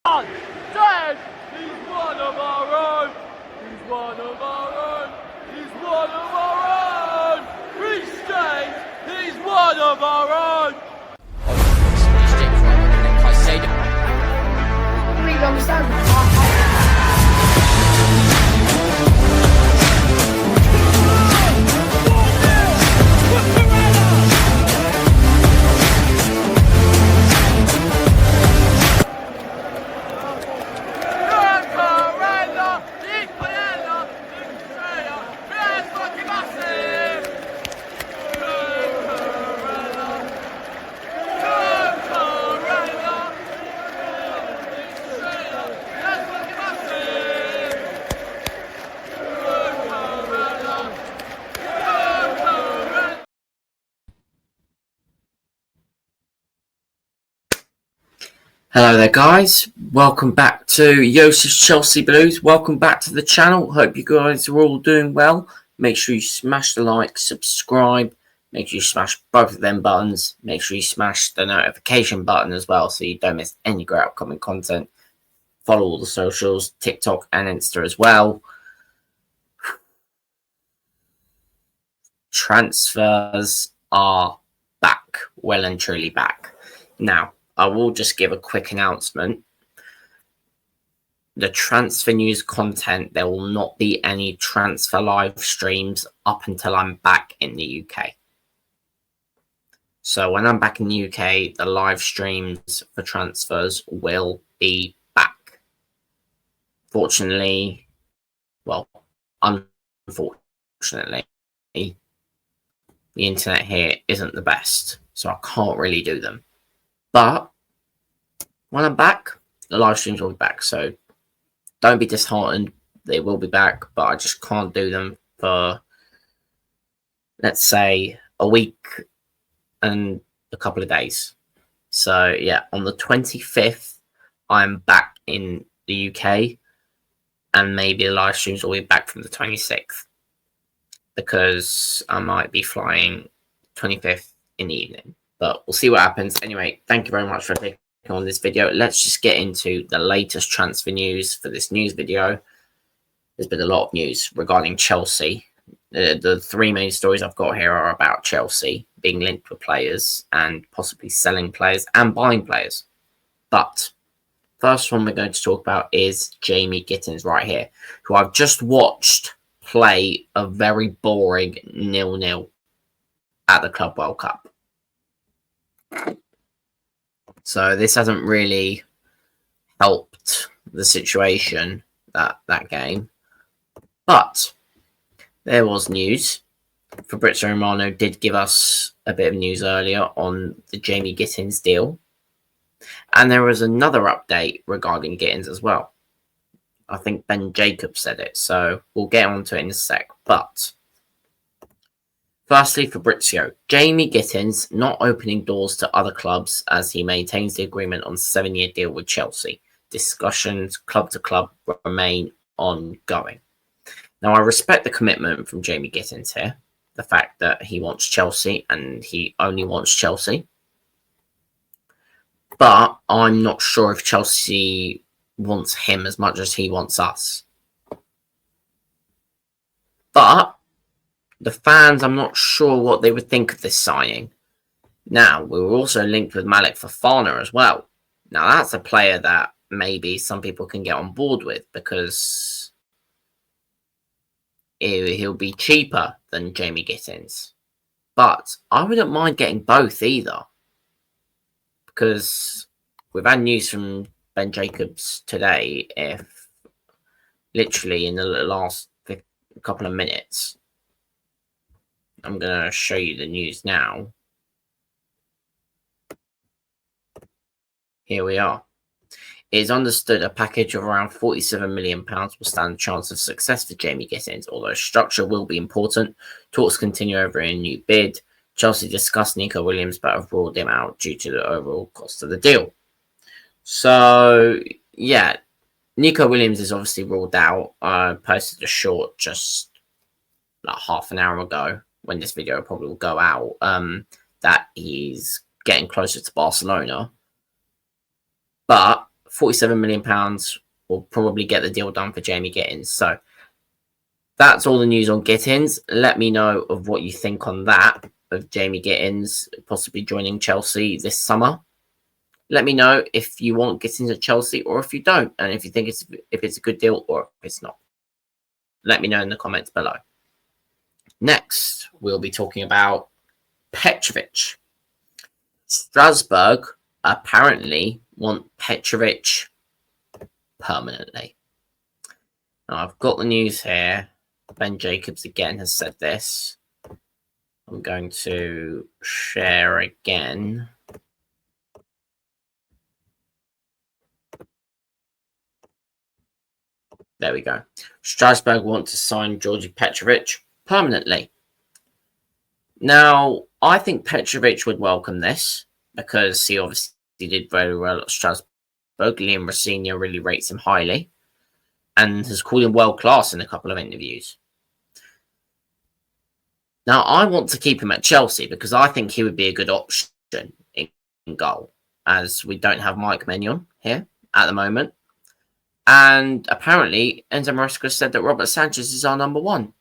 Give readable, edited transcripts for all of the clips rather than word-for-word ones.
Dad, he's one of our own. He's one of our own. He's one of our own. Reece James, he's one of our own. Really understand. Hello there guys, welcome back to Yossi's Chelsea Blues, welcome back to the channel. Hope you guys are all doing well. Make sure you smash the like, subscribe, make sure you smash both of them buttons, make sure you smash the notification button as well so you don't miss any great upcoming content. Follow all the socials, TikTok and Insta as well. Transfers are back, well and truly back. Now, I will just give a quick announcement. The transfer news content, there will not be any transfer live streams up until I'm back in the UK. So when I'm back in the UK, the live streams for transfers will be back. Fortunately, well, unfortunately, the internet here isn't the best, so I can't really do them. But when I'm back, the live streams will be back. So don't be disheartened. They will be back, but I just can't do them for, let's say, a week and a couple of days. So yeah, on the 25th, I'm back in the UK, and maybe the live streams will be back from the 26th because I might be flying 25th in the evening. But we'll see what happens. Anyway, thank you very much for clicking on this video. Let's just get into the latest transfer news for this news video. There's been a lot of news regarding Chelsea. The three main stories I've got here are about Chelsea being linked with players and possibly selling players and buying players. But first one we're going to talk about is Jamie Gittens right here, who I've just watched play a very boring 0-0 at the Club World Cup. So this hasn't really helped the situation, that game. But there was news. Fabrizio Romano did give us a bit of news earlier on the Jamie Gittens deal. And there was another update regarding Gittens as well. I think Ben Jacobs said it, so we'll get onto it in a sec. But firstly, Fabrizio, Jamie Gittens not opening doors to other clubs as he maintains the agreement on a 7-year deal with Chelsea. Discussions club to club remain ongoing. Now, I respect the commitment from Jamie Gittens here. The fact that he wants Chelsea and he only wants Chelsea. But I'm not sure if Chelsea wants him as much as he wants us. But the fans, I'm not sure what they would think of this signing. Now, we were also linked with Malik Fofana as well. Now, that's a player that maybe some people can get on board with because he'll be cheaper than Jamie Gittens. But I wouldn't mind getting both either, because we've had news from Ben Jacobs today, if literally in the last couple of minutes. I'm going to show you the news now. Here we are. It is understood a package of around £47 million will stand a chance of success for Jamie Gittens, although structure will be important. Talks continue over a new bid. Chelsea discussed Nico Williams but have ruled him out due to the overall cost of the deal. So, yeah, Nico Williams is obviously ruled out. I posted a short just like half an hour ago, when this video probably will go out, that he's getting closer to Barcelona. But £47 million will probably get the deal done for Jamie Gittens. So that's all the news on Gittens. Let me know of what you think on that, of Jamie Gittens possibly joining Chelsea this summer. Let me know if you want Gittens at Chelsea or if you don't, and if you think it's a good deal or if it's not. Let me know in the comments below. Next, we'll be talking about Pertovic. Strasbourg apparently want Pertovic permanently. Now, I've got the news here. Ben Jacobs again has said this. I'm going to share again. There we go. Strasbourg want to sign Georgi Pertovic permanently. Now, I think Pertovic would welcome this because he obviously did very well at Strasbourg. Liam Rosenior really rates him highly and has called him world class in a couple of interviews. Now, I want to keep him at Chelsea because I think he would be a good option in goal, as we don't have Mike Maignan here at the moment. And apparently, Enzo Maresca said that Robert Sanchez is our number one.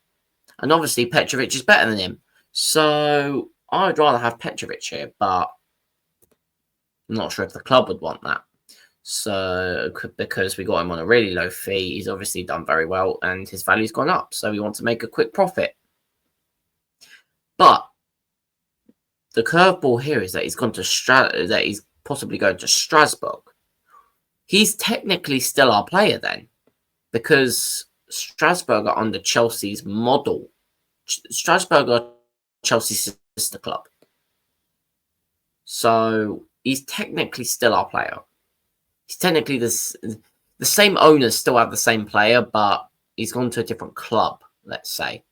And obviously, Pertovic is better than him. So, I'd rather have Pertovic here, but I'm not sure if the club would want that. So, because we got him on a really low fee, he's obviously done very well and his value's gone up. So, we want to make a quick profit. But the curveball here is that he's gone to that he's possibly going to Strasbourg. He's technically still our player then, because Strasbourg are under Chelsea's model. Strasbourg are Chelsea's sister club. So he's technically still our player. He's technically the same owners still have the same player, but he's gone to a different club, let's say.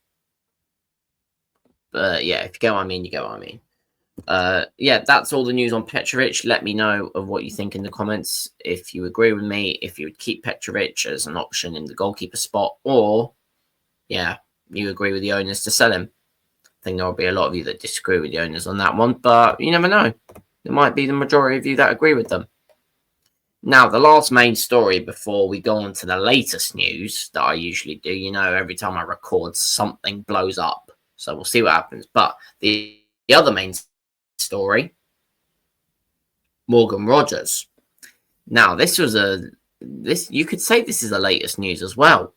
But yeah, if you get what I mean, you get what I mean. Yeah, that's all the news on Pertovic. Let me know of what you think in the comments. If you agree with me, if you would keep Pertovic as an option in the goalkeeper spot, or yeah, you agree with the owners to sell him. I think there will be a lot of you that disagree with the owners on that one, but you never know. There might be the majority of you that agree with them. Now, the last main story before we go on to the latest news that I usually do, you know, every time I record, something blows up. So we'll see what happens. But the other main story, Morgan Rodgers. Now, you could say this is the latest news as well.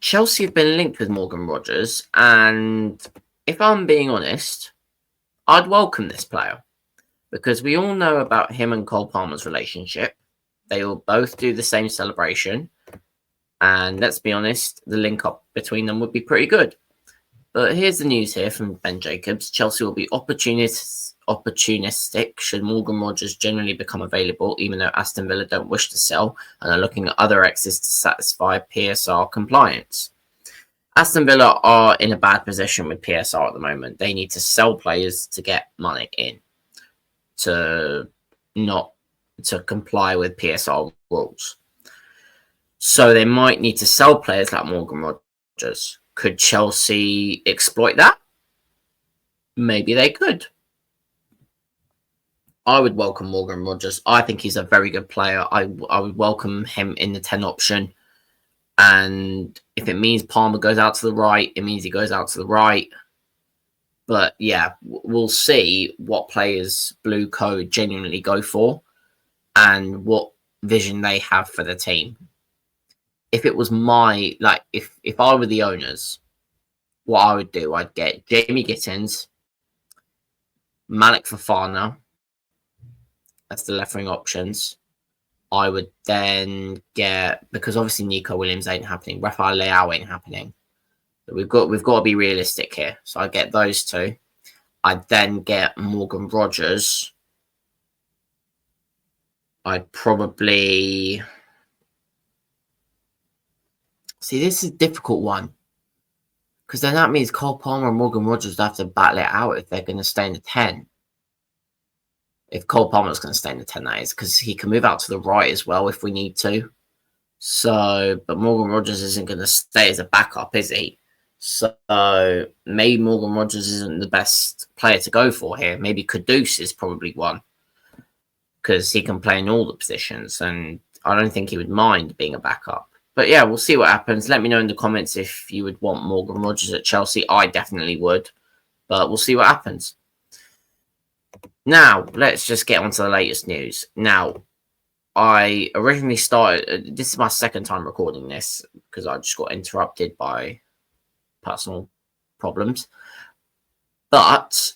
Chelsea have been linked with Morgan Rodgers, and if I'm being honest, I'd welcome this player because we all know about him and Cole Palmer's relationship. They will both do the same celebration. And let's be honest, the link up between them would be pretty good. But here's the news here from Ben Jacobs. Chelsea will be opportunistic should Morgan Rodgers generally become available, even though Aston Villa don't wish to sell and are looking at other exits to satisfy PSR compliance. Aston Villa are in a bad position with PSR at the moment. They need to sell players to get money in to comply with PSR rules. So they might need to sell players like Morgan Rodgers. Could Chelsea exploit that? Maybe they could. I would welcome Morgan Rodgers. I think he's a very good player. I would welcome him in the 10 option. And if it means Palmer goes out to the right, it means he goes out to the right. But yeah, we'll see what players Blue Code genuinely go for and what vision they have for the team. If it was if I were the owners, what I would do, I'd get Jamie Gittens, Malik Fofana as the left wing options. I would then get, because obviously Nico Williams ain't happening, Rafael Leao ain't happening. We've got to be realistic here. So I get those two. I'd then get Morgan Rodgers. I'd probably see, this is a difficult one. Because then that means Cole Palmer and Morgan Rodgers have to battle it out if they're going to stay in the 10. If Cole Palmer's going to stay in the 10, that is. Because he can move out to the right as well if we need to. So, but Morgan Rodgers isn't going to stay as a backup, is he? So, maybe Morgan Rodgers isn't the best player to go for here. Maybe Kudus is probably one. because he can play in all the positions, and I don't think he would mind being a backup. But yeah, we'll see what happens. Let me know in the comments if you would want Morgan Rodgers at Chelsea. I definitely would, but we'll see what happens. Now, let's just get on to the latest news. Now, I originally started, this is my second time recording this because I just got interrupted by personal problems. But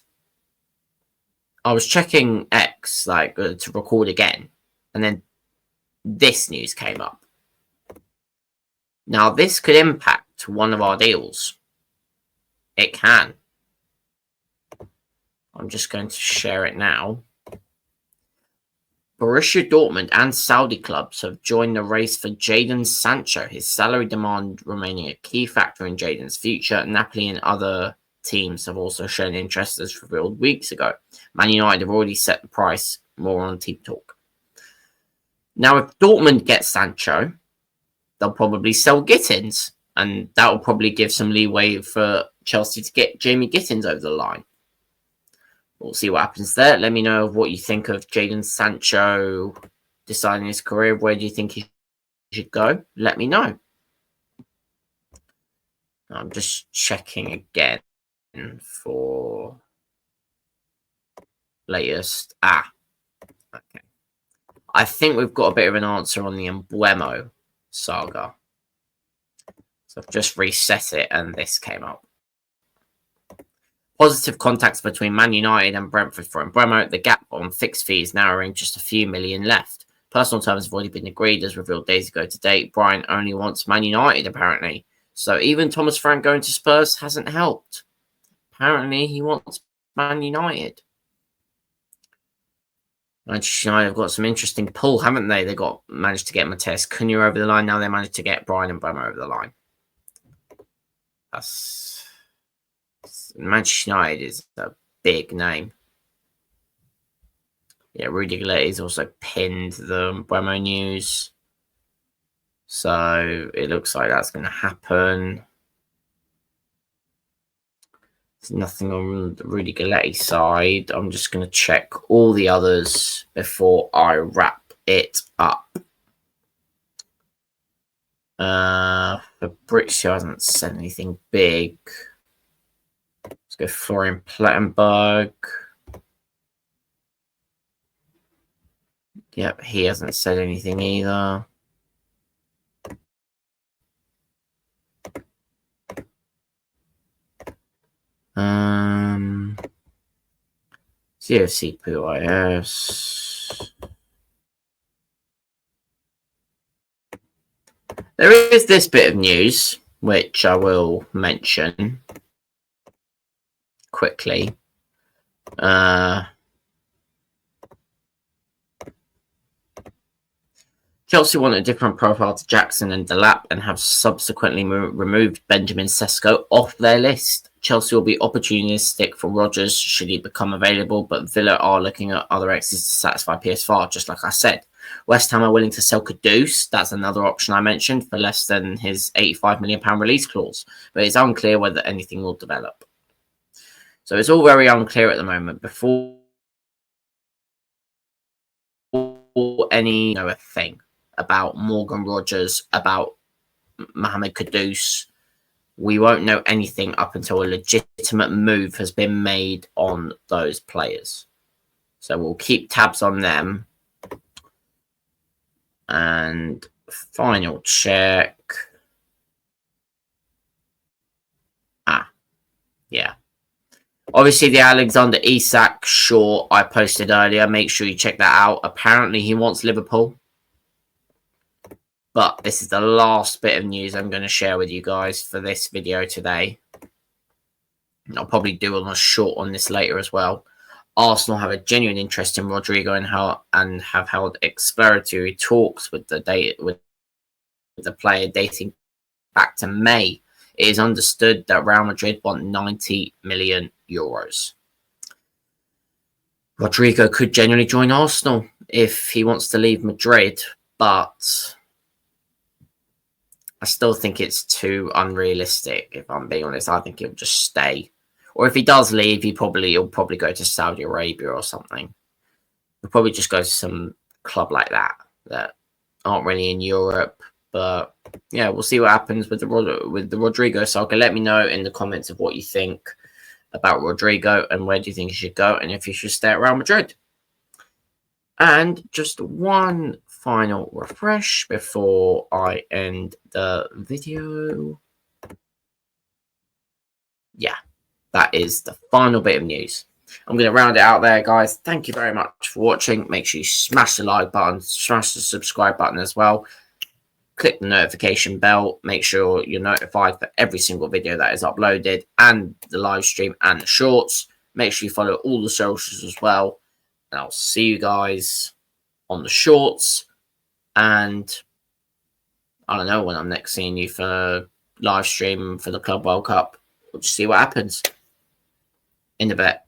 I was checking X, to record again, and then this news came up. Now, this could impact one of our deals. It can. I'm just going to share it now. Borussia Dortmund and Saudi clubs have joined the race for Jadon Sancho, his salary demand remaining a key factor in Jadon's future. Napoli and other teams have also shown interest, as revealed weeks ago. Man United have already set the price, more on Team Talk. Now, if Dortmund gets Sancho, they'll probably sell Gittens, and that will probably give some leeway for Chelsea to get Jamie Gittens over the line. We'll see what happens there. Let me know what you think of Jadon Sancho deciding his career. Where do you think he should go? Let me know. I'm just checking again for latest. Okay. I think we've got a bit of an answer on the Embuemo saga. So I've just reset it and this came up. Positive contacts between Man United and Brentford for Embuemo. The gap on fixed fees narrowing, just a few million left. Personal terms have already been agreed, as revealed days ago to date. Brian only wants Man United, apparently. So even Thomas Frank going to Spurs hasn't helped. Apparently he wants Man United. Manchester United have got some interesting pull, haven't they? They managed to get Matheus Cunha over the line. Now they managed to get Brian Embuemo over the line. Manchester United is a big name. Yeah, Rudy Galletti's also pinned the Embuemo news. So it looks like that's going to happen. There's nothing on the Rudy Galletti side. I'm just going to check all the others before I wrap it up. Fabrizio hasn't said anything big. Let's go Florian Plettenberg. Yep, he hasn't said anything either. CFC PYS. There is this bit of news, which I will mention quickly. Chelsea want a different profile to Jackson and Delap and have subsequently removed Benjamin Sesko off their list. Chelsea will be opportunistic for Rodgers should he become available, but Villa are looking at other exits to satisfy PSV, just like I said. West Ham are willing to sell Kudus, that's another option I mentioned, for less than his £85 million release clause, but it's unclear whether anything will develop. So it's all very unclear at the moment. Before any thing about Morgan Rodgers, about Mohamed Kudus, we won't know anything up until a legitimate move has been made on those players. So we'll keep tabs on them. And final check. Yeah. Obviously, the Alexander Isak short I posted earlier. Make sure you check that out. Apparently, he wants Liverpool. But this is the last bit of news I'm going to share with you guys for this video today. I'll probably do a short on this later as well. Arsenal have a genuine interest in Rodrigo and have held exploratory talks with the player dating back to May. It is understood that Real Madrid want 90 million euros. Rodrigo could genuinely join Arsenal if he wants to leave Madrid, but I still think it's too unrealistic, if I'm being honest. I think he'll just stay. Or if he does leave, he'll probably go to Saudi Arabia or something. we'll probably just go to some club like that aren't really in Europe. But yeah, we'll see what happens with the Rodrigo saga. Let me know in the comments of what you think about Rodrigo and where do you think he should go and if he should stay at Real Madrid. And just one final refresh before I end the video. Yeah, that is the final bit of news. I'm going to round it out there, guys. Thank you very much for watching. Make sure you smash the like button, smash the subscribe button as well. Click the notification bell. Make sure you're notified for every single video that is uploaded and the live stream and the shorts. Make sure you follow all the socials as well. And I'll see you guys on the shorts. And I don't know when I'm next seeing you for live stream for the Club World Cup. We'll just see what happens in a bit.